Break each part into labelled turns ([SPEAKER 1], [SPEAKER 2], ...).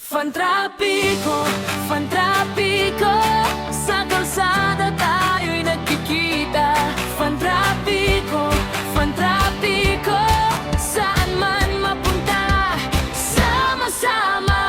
[SPEAKER 1] Fantrapiko, fantrapiko, sa kalsada tayo'y nagkikita. Fantrapiko, fantrapiko, saan man mapunta, sama-sama.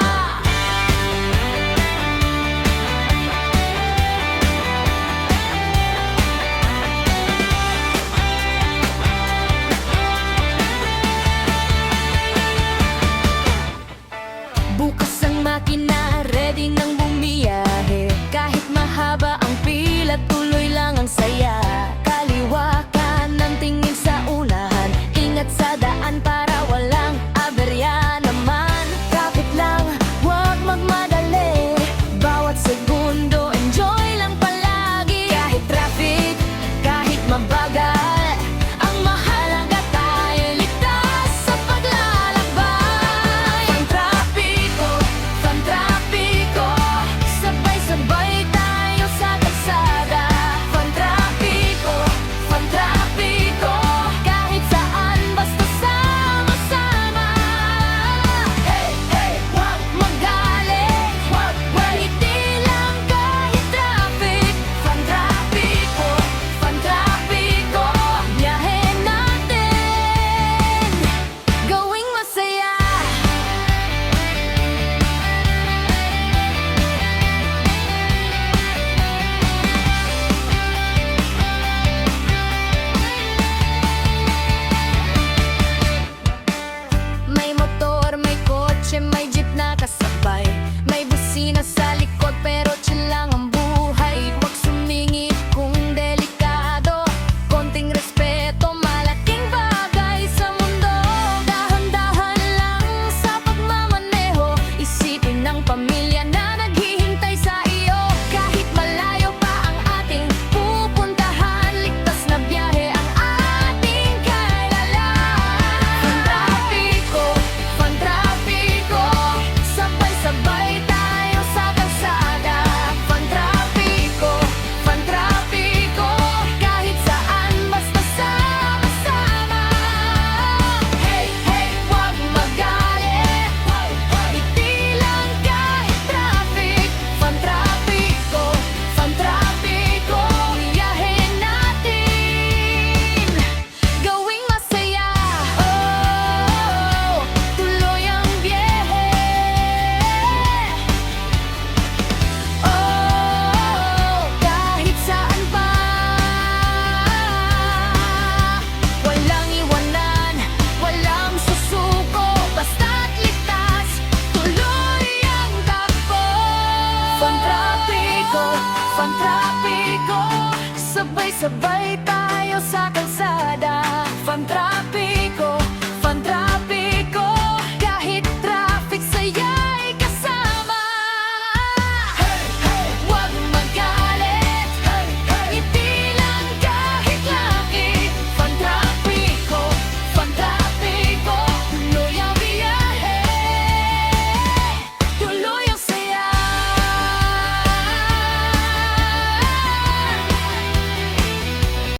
[SPEAKER 1] Bukas ang makina, ready nang bumiyahe. Kahit mahaba ang pila, tuloy lang ang saya. Kaliwa kanan tingin sa unahan, ingat sa daan para walang aberya naman. Kapit lang, huwag magmadali, bawat segundo enjoy lang palagi. Kahit traffic, kahit mabagal, ang mahalaga tayo ligtas sa paglalakbay. Fantrapiko, fantrapiko, sabay-sabay tayo sa kalsada. Fantrapiko, fantrapiko, kahit saan basta sama-sama. Hey, hey, huwag magaling, hindi lang kahit traffic. Fantrapiko, fantrapiko, biyahe natin, gawing masaya. May motor, may kotse, may jeep na kasabay. May busina sa likod pero chill lang ang buhay. Huwag sumingit kung delikado, konting respeto, malaking bagay sa mundo. Dahan-dahan lang sa pagmamaneho, isipin ng pamilya na naghihintay sa iyo. Kahit malayo pa ang ating pupuntahan, ligtas na biyahe ang ating kailangan. Fantrapiko, fantrapiko, sabay-sabay tayo sa kalsada. Fantrapiko, fantrapiko, kahit saan basta sama-sama. Hey, hey, huwag magalit, hindi lang kahit traffic. Fantrapiko, fantrapiko, biyahe natin, gawing masaya. Oh, tuloy ang biyahe. Oh, kahit saan pa, walang iwanan, walang susuko, basta't ligtas, tuloy ang takbo. Fantrapiko, fantrapiko, sabay-sabay tayo sa kalsada.